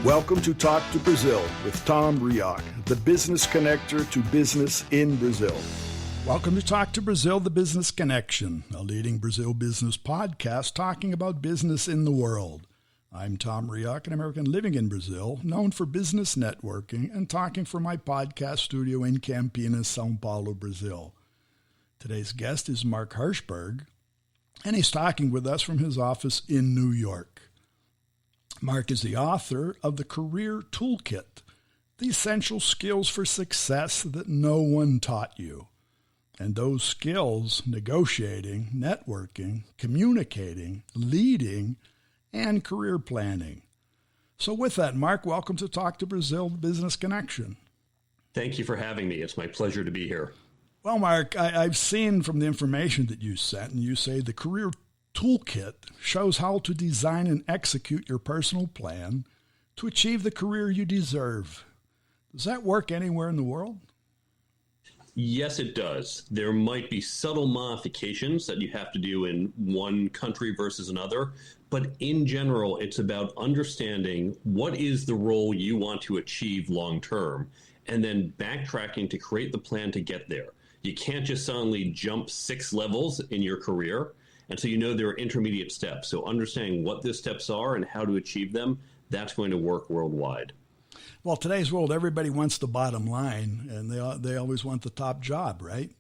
Welcome to Talk to Brazil with Tom Reaoch, the business connector to business in Brazil. Welcome to Talk to Brazil, the Business Connection, a leading Brazil business podcast talking about business in the world. I'm Tom Reaoch, an American living in Brazil, known for business networking and talking from my podcast studio in Campinas, São Paulo, Brazil. Today's guest is Mark Herschberg, and he's talking with us from his office in New York. Mark is the author of the Career Toolkit, the essential skills for success that no one taught you. And those skills, negotiating, networking, communicating, leading, and career planning. So with that, Mark, welcome to Talk to Brazil, Business Connection. Thank you for having me. It's my pleasure to be here. Well, Mark, I've seen from the information that you sent, and you say the Career Toolkit shows how to design and execute your personal plan to achieve the career you deserve. Does that work anywhere in the world? Yes, it does. There might be subtle modifications that you have to do in one country versus another, but in general, it's about understanding what is the role you want to achieve long term, and then backtracking to create the plan to get there. You can't just suddenly jump 6 levels in your career. And so you know there are intermediate steps. So understanding what those steps are and how to achieve them, that's going to work worldwide. Well, today's world, everybody wants the bottom line, and they always want the top job, right?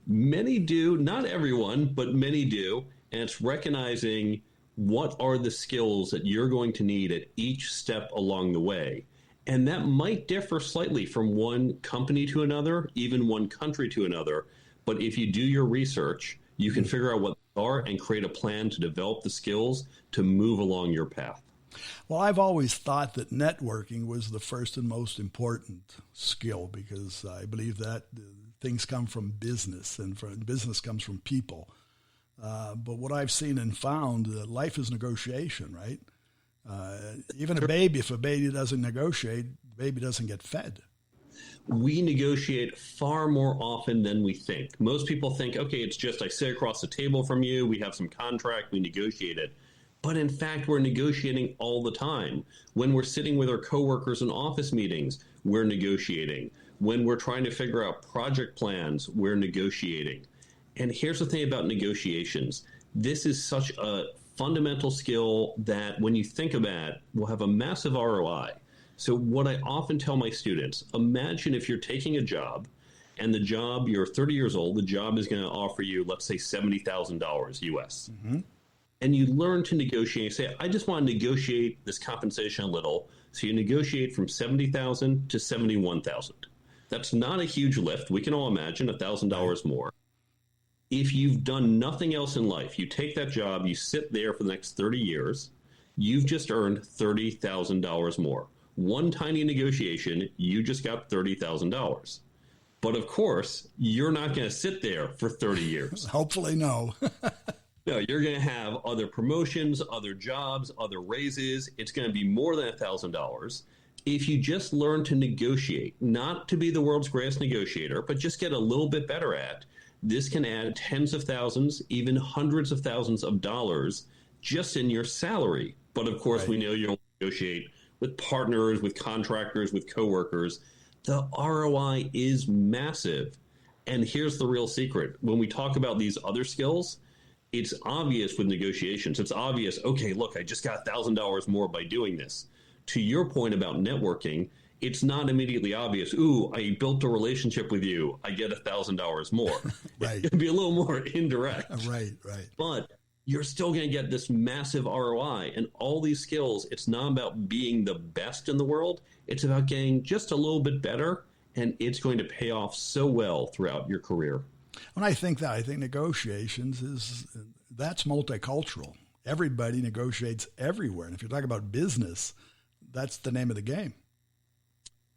Many do, not everyone, but many do. And it's recognizing what are the skills that you're going to need at each step along the way. And that might differ slightly from one company to another, even one country to another. But if you do your research, you can figure out what they are and create a plan to develop the skills to move along your path. Well, I've always thought that networking was the first and most important skill because I believe that things come from business and business comes from people. But what I've seen and found, life is negotiation, right? Even a baby, if a baby doesn't negotiate, the baby doesn't get fed. We negotiate far more often than we think. Most people think, okay, it's just I sit across the table from you, we have some contract, we negotiate it. But in fact, we're negotiating all the time. When we're sitting with our coworkers in office meetings, we're negotiating. When we're trying to figure out project plans, we're negotiating. And here's the thing about negotiations. This is such a fundamental skill that when you think about it, will have a massive ROI. So what I often tell my students, imagine if you're taking a job and the job, you're 30 years old, the job is going to offer you, let's say, $70,000 US. Mm-hmm. And you learn to negotiate. You say, I just want to negotiate this compensation a little. So you negotiate from $70,000 to $71,000. That's not a huge lift. We can all imagine $1,000 more. If you've done nothing else in life, you take that job, you sit there for the next 30 years, you've just earned $30,000 more. One tiny negotiation, you just got $30,000. But of course, you're not going to sit there for 30 years. Hopefully, no. No, you're going to have other promotions, other jobs, other raises. It's going to be more than $1,000. If you just learn to negotiate, not to be the world's greatest negotiator, but just get a little bit better at, this can add tens of thousands, even hundreds of thousands of dollars just in your salary. But of course, we know you don't negotiate with partners, with contractors, with coworkers. The ROI is massive. And here's the real secret. When we talk about these other skills, it's obvious with negotiations. It's obvious, okay, look, I just got $1,000 more by doing this. To your point about networking, it's not immediately obvious, ooh, I built a relationship with you, I get $1,000 more. Right. It'd be a little more indirect. Right. But you're still going to get this massive ROI. And all these skills, it's not about being the best in the world. It's about getting just a little bit better, and it's going to pay off so well throughout your career. When I think negotiations that's multicultural. Everybody negotiates everywhere. And if you're talking about business, that's the name of the game.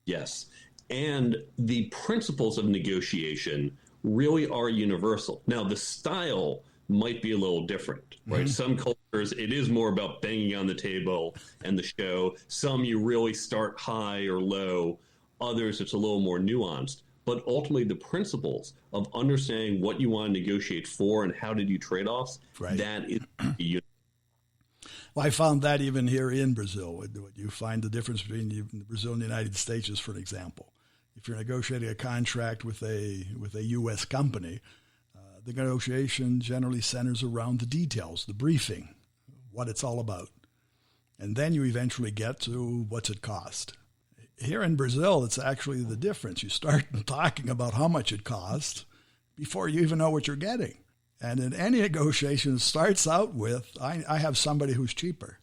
Yes. And the principles of negotiation really are universal. Now, the style might be a little different, right? Mm-hmm. Some cultures, it is more about banging on the table and the show. Some you really start high or low. Others, it's a little more nuanced. But ultimately, the principles of understanding what you want to negotiate for and how to do trade-offs, that is unique. Well, I found that even here in Brazil. You find the difference between Brazil and the United States, just for an example. If you're negotiating a contract with a U.S. company, the negotiation generally centers around the details, the briefing, what it's all about. And then you eventually get to what's it cost. Here in Brazil, it's actually the difference. You start talking about how much it costs before you even know what you're getting. And in any negotiation, it starts out with, I have somebody who's cheaper.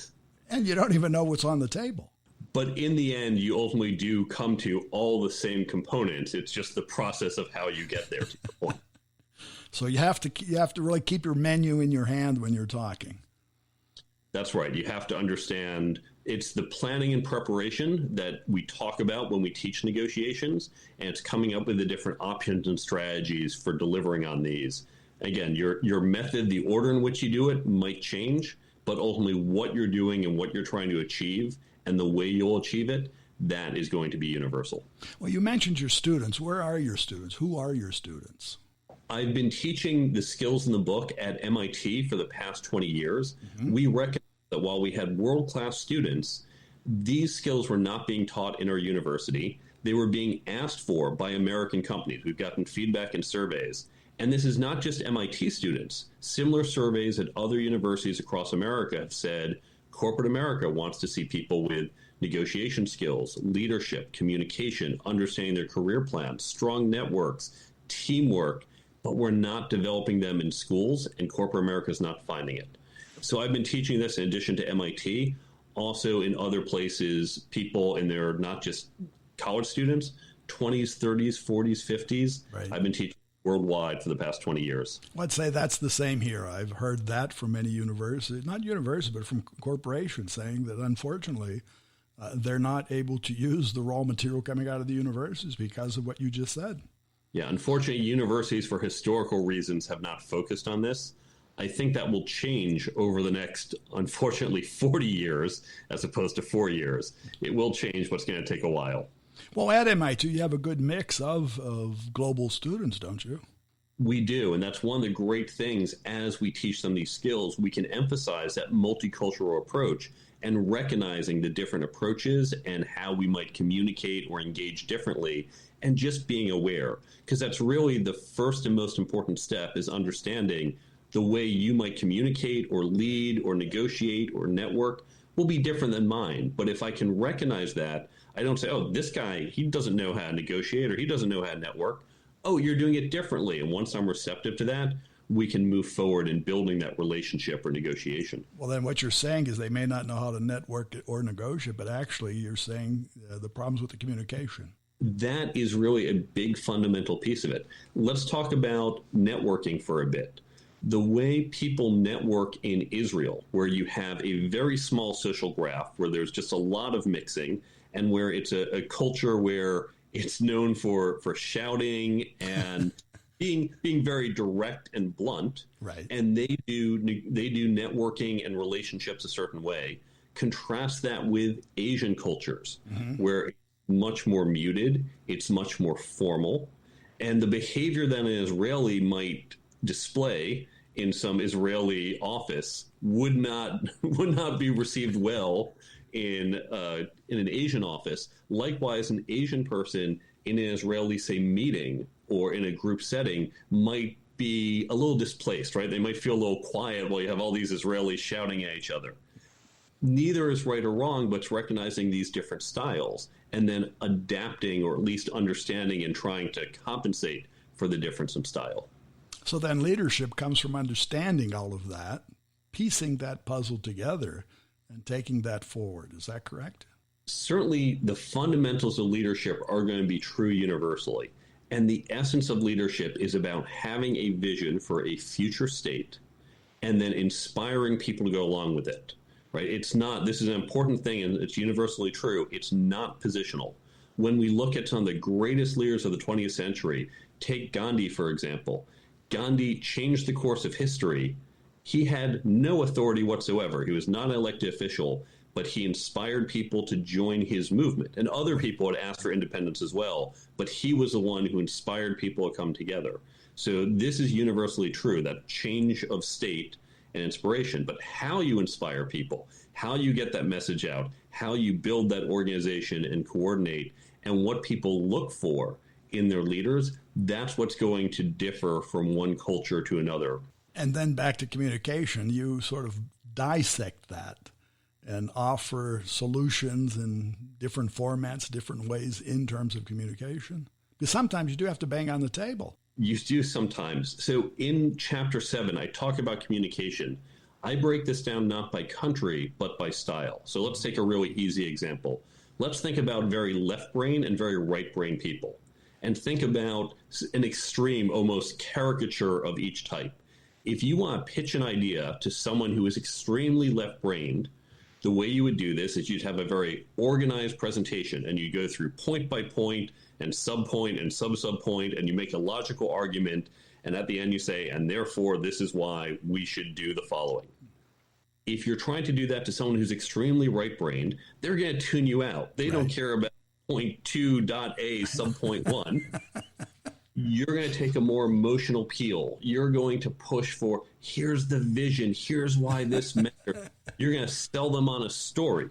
And you don't even know what's on the table. But in the end, you ultimately do come to all the same components. It's just the process of how you get there to the point. So you have to really keep your menu in your hand when you're talking. That's right. You have to understand it's the planning and preparation that we talk about when we teach negotiations, and it's coming up with the different options and strategies for delivering on these. Again, your method, the order in which you do it might change, but ultimately what you're doing and what you're trying to achieve and the way you'll achieve it, that is going to be universal. Well, you mentioned your students. Where are your students? Who are your students? I've been teaching the skills in the book at MIT for the past 20 years. Mm-hmm. We recognize that while we had world-class students, these skills were not being taught in our university. They were being asked for by American companies. We've gotten feedback and surveys. And this is not just MIT students. Similar surveys at other universities across America have said corporate America wants to see people with negotiation skills, leadership, communication, understanding their career plans, strong networks, teamwork, but we're not developing them in schools, and corporate America is not finding it. So I've been teaching this in addition to MIT, also in other places, people, and they're not just college students, 20s, 30s, 40s, 50s. Right. I've been teaching worldwide for the past 20 years. I'd say that's the same here. I've heard that from many universities, not universities, but from corporations saying that unfortunately they're not able to use the raw material coming out of the universities because of what you just said. Yeah, unfortunately, universities for historical reasons have not focused on this. I think that will change over the next, unfortunately, 40 years as opposed to 4 years. It will change, but it's going to take a while. Well, at MIT, you have a good mix of global students, don't you? We do, and that's one of the great things as we teach them these skills. We can emphasize that multicultural approach and recognizing the different approaches and how we might communicate or engage differently, and just being aware, because that's really the first and most important step, is understanding the way you might communicate or lead or negotiate or network will be different than mine. But if I can recognize that, I don't say, oh, this guy, he doesn't know how to negotiate or he doesn't know how to network. Oh, you're doing it differently. And once I'm receptive to that, we can move forward in building that relationship or negotiation. Well, then what you're saying is they may not know how to network or negotiate, but actually you're saying the problems with the communication. That is really a big fundamental piece of it. Let's talk about networking for a bit. The way people network in Israel, where you have a very small social graph, where there's just a lot of mixing, and where it's a culture where it's known for shouting and being very direct and blunt, right? And they do networking and relationships a certain way. Contrast that with Asian cultures, mm-hmm. where it's much more muted, it's much more formal, and the behavior that an Israeli might display in some Israeli office would not be received well in an Asian office. Likewise, an Asian person in an Israeli, say, meeting or in a group setting might be a little displaced, right? They might feel a little quiet while you have all these Israelis shouting at each other. Neither is right or wrong, but it's recognizing these different styles and then adapting, or at least understanding and trying to compensate for the difference in style. So then leadership comes from understanding all of that, piecing that puzzle together, and taking that forward. Is that correct? Certainly, the fundamentals of leadership are going to be true universally. And the essence of leadership is about having a vision for a future state and then inspiring people to go along with it. Right? It's not, this is an important thing, and it's universally true. It's not positional. When we look at some of the greatest leaders of the 20th century, take Gandhi, for example. Gandhi changed the course of history. He had no authority whatsoever. He was not an elected official, but he inspired people to join his movement. And other people had asked for independence as well, but he was the one who inspired people to come together. So this is universally true, that change of state and inspiration. But how you inspire people, how you get that message out, how you build that organization and coordinate, and what people look for in their leaders, that's what's going to differ from one culture to another. And then back to communication, you sort of dissect that and offer solutions in different formats, different ways in terms of communication. Because sometimes you do have to bang on the table. You do sometimes. So in Chapter 7, I talk about communication. I break this down not by country, but by style. So let's take a really easy example. Let's think about very left brain and very right brain people, and think about an extreme, almost caricature of each type. If you want to pitch an idea to someone who is extremely left-brained, the way you would do this is you'd have a very organized presentation, and you go through point by point and sub-point and sub-sub-point, and you make a logical argument, and at the end you say, and therefore this is why we should do the following. If you're trying to do that to someone who's extremely right-brained, they're going to tune you out. They don't care about point 2.a sub point 1. You're going to take a more emotional peel. You're going to push for, here's the vision, here's why this matters. You're going to sell them on a story,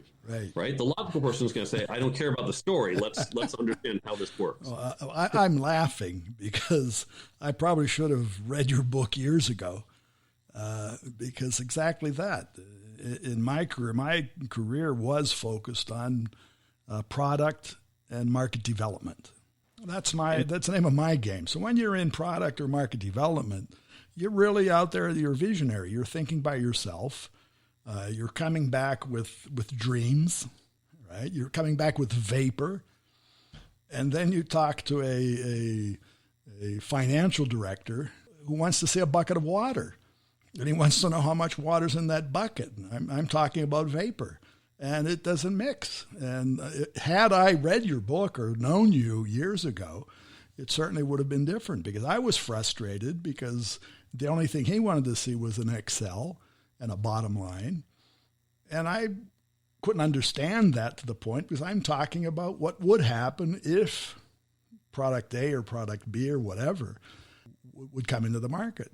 right? The logical person is going to say, I don't care about the story. Let's understand how this works. Well, I'm laughing because I probably should have read your book years ago, because exactly that. In my career was focused on product and market development. That's the name of my game. So when you're in product or market development, you're really out there. You're a visionary. You're thinking by yourself. You're coming back with dreams, right? You're coming back with vapor, and then you talk to a financial director who wants to see a bucket of water, and he wants to know how much water's in that bucket. I'm talking about vapor. And it doesn't mix. And had I read your book or known you years ago, it certainly would have been different, because I was frustrated because the only thing he wanted to see was an Excel and a bottom line. And I couldn't understand that to the point, because I'm talking about what would happen if product A or product B or whatever would come into the market.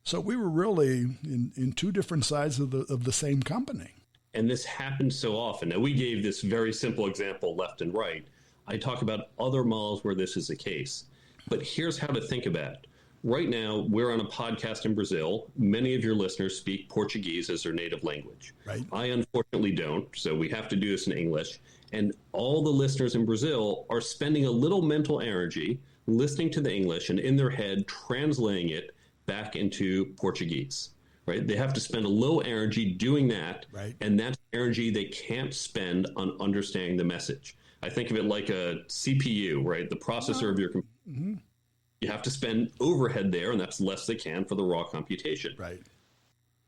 So we were really in two different sides of the same company. And this happens so often. Now, we gave this very simple example, left and right. I talk about other models where this is the case. But here's how to think about it. Right now, we're on a podcast in Brazil. Many of your listeners speak Portuguese as their native language. Right. I unfortunately don't, so we have to do this in English. And all the listeners in Brazil are spending a little mental energy listening to the English and in their head translating it back into Portuguese. Right? They have to spend a little energy doing that, and that's energy they can't spend on understanding the message. I think of it like a CPU, right? The processor of your computer. Mm-hmm. You have to spend overhead there, and that's less they can for the raw computation. Right.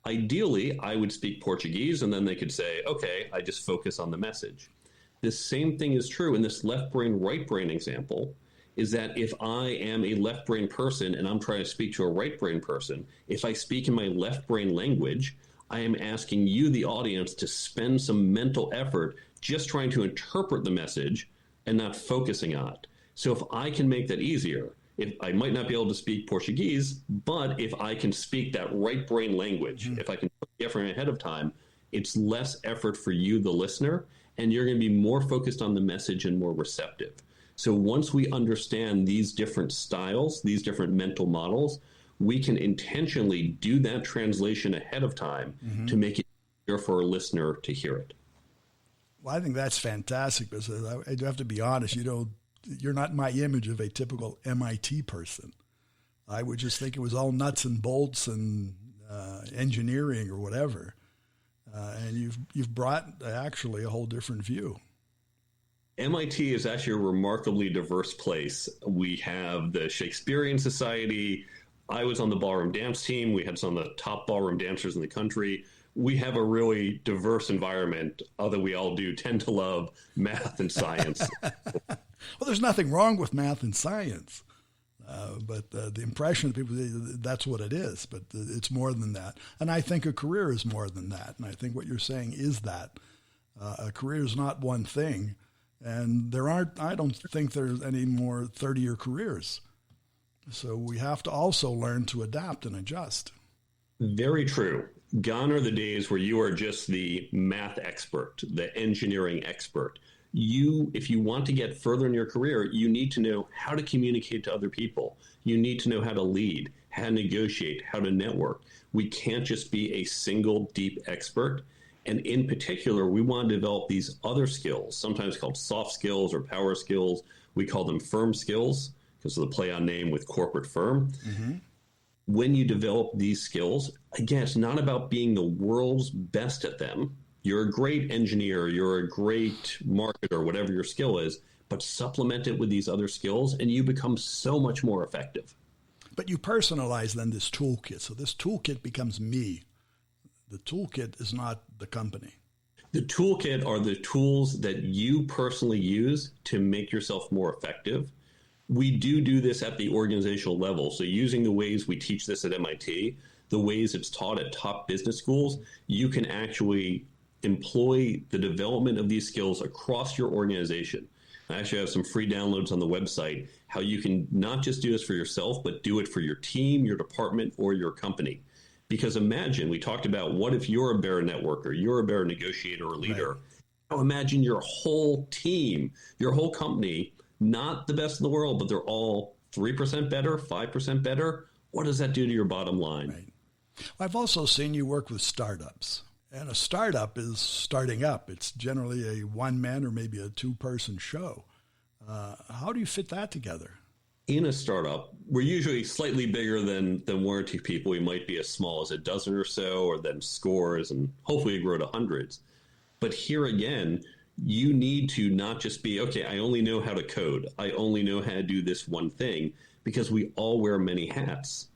Ideally, I would speak Portuguese, and then they could say, okay, I just focus on the message. The same thing is true in this left brain, right brain example, is that if I am a left brain person and I'm trying to speak to a right brain person, if I speak in my left brain language, I am asking you, the audience, to spend some mental effort just trying to interpret the message and not focusing on it. So if I can make that easier, if I might not be able to speak Portuguese, but if I can speak that right brain language, if I can put the effort ahead of time, it's less effort for you, the listener, and you're going to be more focused on the message and more receptive. So once we understand these different styles, these different mental models, we can intentionally do that translation ahead of time to make it easier for a listener to hear it. Well, I think that's fantastic, because I do have to be honest, you're not my image of a typical MIT person. I would just think it was all nuts and bolts and engineering or whatever. And you've brought actually a whole different view. MIT is actually a remarkably diverse place. We have the Shakespearean Society. I was on the ballroom dance team. We had some of the top ballroom dancers in the country. We have a really diverse environment, although we all do tend to love math and science. Well, there's nothing wrong with math and science, but the impression of people, that's what it is, but it's more than that. And I think a career is more than that. And I think what you're saying is that a career is not one thing. And I don't think there's any more 30-year careers. So we have to also learn to adapt and adjust. Very true. Gone are the days where you are just the math expert, the engineering expert. If you want to get further in your career, you need to know how to communicate to other people. You need to know how to lead, how to negotiate, how to network. We can't just be a single deep expert. And in particular, we want to develop these other skills, sometimes called soft skills or power skills. We call them firm skills because of the play on name with corporate firm. Mm-hmm. When you develop these skills, again, it's not about being the world's best at them. You're a great engineer, you're a great marketer, whatever your skill is, but supplement it with these other skills and you become so much more effective. But you personalize then this toolkit. So this toolkit becomes me. The toolkit is not the company. The toolkit are the tools that you personally use to make yourself more effective. We do this at the organizational level. So using the ways we teach this at MIT, the ways it's taught at top business schools, you can actually employ the development of these skills across your organization. I actually have some free downloads on the website, how you can not just do this for yourself, but do it for your team, your department, or your company. Because imagine, we talked about what if you're a better networker, you're a better negotiator or leader. Right. Now imagine your whole team, your whole company, not the best in the world, but they're all 3% better, 5% better. What does that do to your bottom line? Right. I've also seen you work with startups. And a startup is starting up. It's generally a one-man or maybe a two-person show. How do you fit that together? In a startup, we're usually slightly bigger than 1 or 2 people. We might be as small as a dozen or so, or then scores, and hopefully grow to hundreds. But here again, you need to not just be, okay, I only know how to code. I only know how to do this one thing, because we all wear many hats.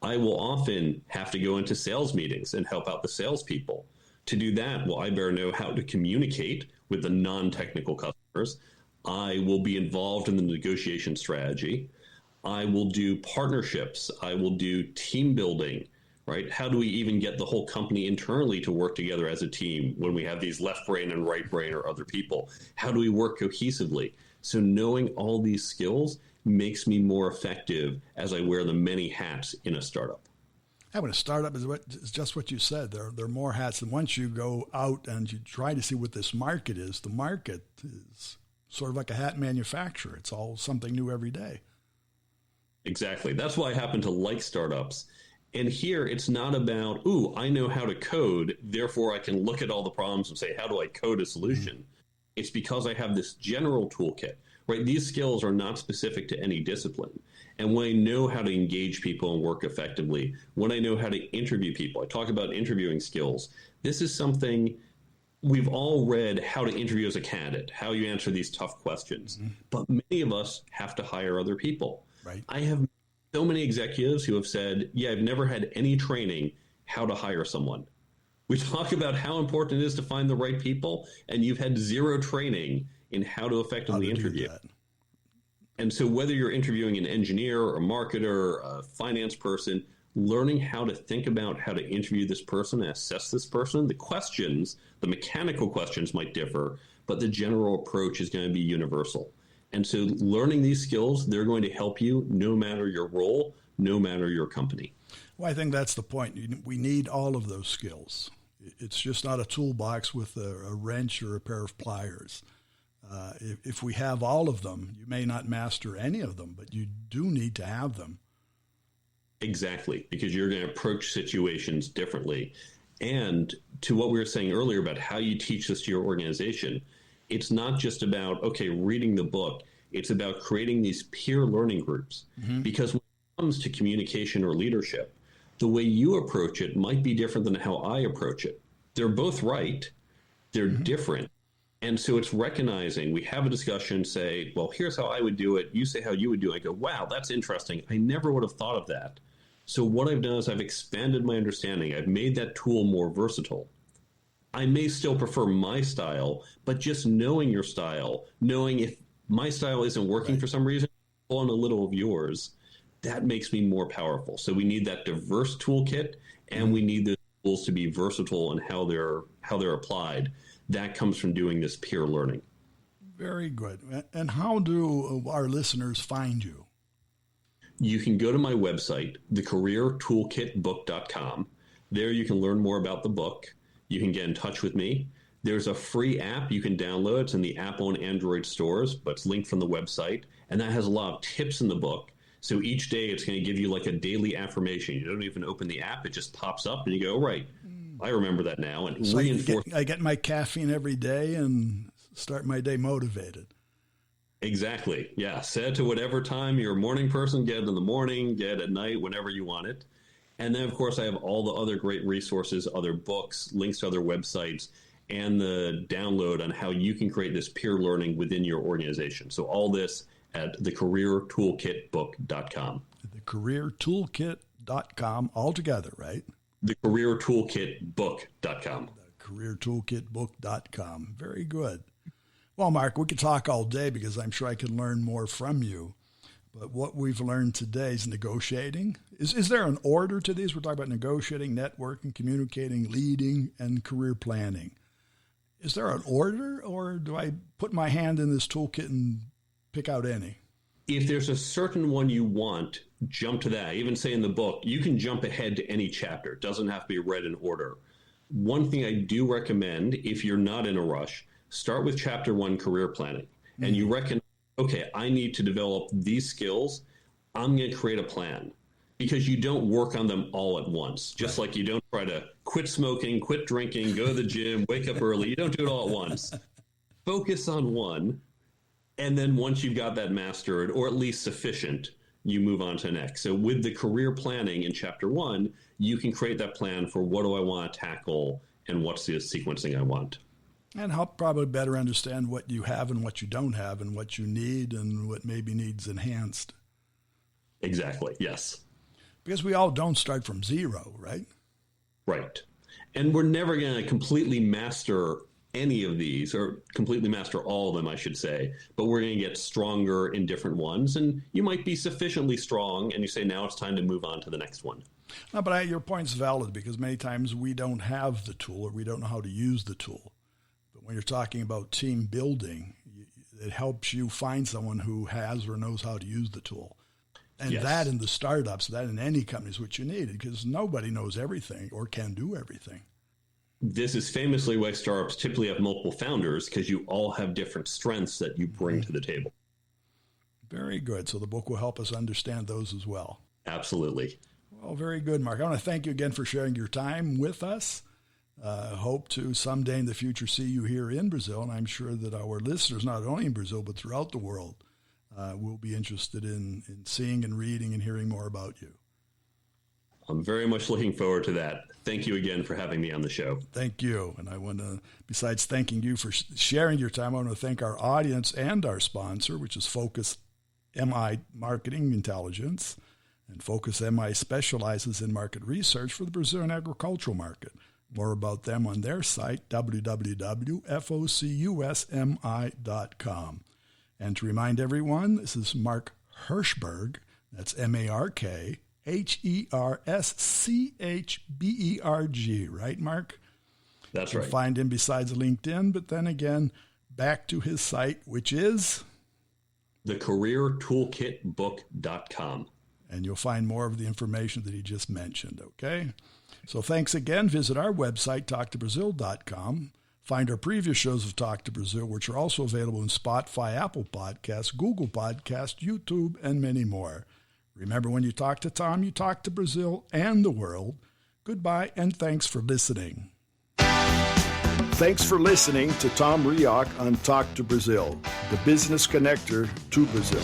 I will often have to go into sales meetings and help out the salespeople. To do that, well, I better know how to communicate with the non-technical customers. I will be involved in the negotiation strategy. I will do partnerships. I will do team building, right? How do we even get the whole company internally to work together as a team when we have these left brain and right brain or other people? How do we work cohesively? So knowing all these skills makes me more effective as I wear the many hats in a startup. Having a startup is just what you said. There are more hats. And once you go out and you try to see what this market is, the market is sort of like a hat manufacturer. It's all something new every day. Exactly. That's why I happen to like startups. And here it's not about, I know how to code, therefore I can look at all the problems and say, how do I code a solution? Mm-hmm. It's because I have this general toolkit, right? These skills are not specific to any discipline. And when I know how to engage people and work effectively, when I know how to interview people, I talk about interviewing skills. This is something we've all read, how to interview as a candidate, how you answer these tough questions. Mm-hmm. But many of us have to hire other people. Right. I have so many executives who have said, I've never had any training how to hire someone. We talk about how important it is to find the right people, and you've had zero training in how to effectively interview. And so whether you're interviewing an engineer, a marketer, a finance person, learning how to think about how to interview this person, assess this person, the questions, the mechanical questions might differ, but the general approach is going to be universal. And so learning these skills, they're going to help you no matter your role, no matter your company. Well, I think that's the point. We need all of those skills. It's just not a toolbox with a wrench or a pair of pliers. If we have all of them, you may not master any of them, but you do need to have them. Exactly, because you're going to approach situations differently. And to what we were saying earlier about how you teach this to your organization, it's not just about, reading the book. It's about creating these peer learning groups. Mm-hmm. Because when it comes to communication or leadership, the way you approach it might be different than how I approach it. They're both right. They're mm-hmm. different. And so it's recognizing, we have a discussion, say, well, here's how I would do it. You say how you would do it. I go, wow, that's interesting. I never would have thought of that. So what I've done is I've expanded my understanding. I've made that tool more versatile. I may still prefer my style, but just knowing your style, knowing if my style isn't working for some reason, pull on a little of yours, that makes me more powerful. So we need that diverse toolkit, and we need the tools to be versatile in how they're applied. That comes from doing this peer learning. Very good. And how do our listeners find you? You can go to my website, thecareertoolkitbook.com. There you can learn more about the book. You can get in touch with me. There's a free app you can download. It's in the Apple and Android stores, but it's linked from the website. And that has a lot of tips in the book. So each day it's going to give you like a daily affirmation. You don't even open the app. It just pops up and you go, oh, right, I remember that now. And so reinforce. I get my caffeine every day and start my day motivated. Exactly. Yeah. Set it to whatever time you're a morning person. Get it in the morning, get it at night, whenever you want it. And then, of course, I have all the other great resources, other books, links to other websites, and the download on how you can create this peer learning within your organization. So all this at thecareertoolkitbook.com. Thecareertoolkit.com altogether, right? Thecareertoolkitbook.com. Careertoolkitbook.com. Very good. Well, Mark, we could talk all day because I'm sure I could learn more from you. But what we've learned today is negotiating. Is there an order to these? We're talking about negotiating, networking, communicating, leading, and career planning. Is there an order, or do I put my hand in this toolkit and pick out any? If there's a certain one you want, jump to that. I even say in the book, you can jump ahead to any chapter. It doesn't have to be read in order. One thing I do recommend, if you're not in a rush, start with Chapter 1, Career Planning. And you reckon, okay, I need to develop these skills. I'm going to create a plan. Because you don't work on them all at once. Just like you don't try to quit smoking, quit drinking, go to the gym, wake up early. You don't do it all at once. Focus on one. And then once you've got that mastered, or at least sufficient, you move on to the next. So with the career planning in Chapter 1, you can create that plan for what do I want to tackle and what's the sequencing I want. And help probably better understand what you have and what you don't have and what you need and what maybe needs enhanced. Exactly, yes. Because we all don't start from zero, right? Right. And we're never going to completely master any of these, or completely master all of them, I should say, but we're going to get stronger in different ones. And you might be sufficiently strong, and you say, now it's time to move on to the next one. No, but your point's valid, because many times we don't have the tool or we don't know how to use the tool. But when you're talking about team building, it helps you find someone who has or knows how to use the tool. And yes. That in the startups, that in any company is what you need, because nobody knows everything or can do everything. This is famously why startups typically have multiple founders, because you all have different strengths that you bring to the table. Very good. So the book will help us understand those as well. Absolutely. Well, very good, Mark. I want to thank you again for sharing your time with us. Hope to someday in the future see you here in Brazil, and I'm sure that our listeners, not only in Brazil, but throughout the world, will be interested in seeing and reading and hearing more about you. I'm very much looking forward to that. Thank you again for having me on the show. Thank you. And I want to, besides thanking you for sharing your time, I want to thank our audience and our sponsor, which is Focus MI Marketing Intelligence. And Focus MI specializes in market research for the Brazilian agricultural market. More about them on their site, www.focusmi.com. And to remind everyone, this is Mark Herschberg. That's MarkHerschberg, right, Mark? That's you right. can find him besides LinkedIn, but then again, back to his site, which is thecareertoolkitbook.com. And you'll find more of the information that he just mentioned, okay? So thanks again. Visit our website, talktobrazil.com. Find our previous shows of Talk to Brazil, which are also available in Spotify, Apple Podcasts, Google Podcasts, YouTube, and many more. Remember, when you talk to Tom, you talk to Brazil and the world. Goodbye, and thanks for listening. Thanks for listening to Tom Reaoch on Talk to Brazil, the business connector to Brazil.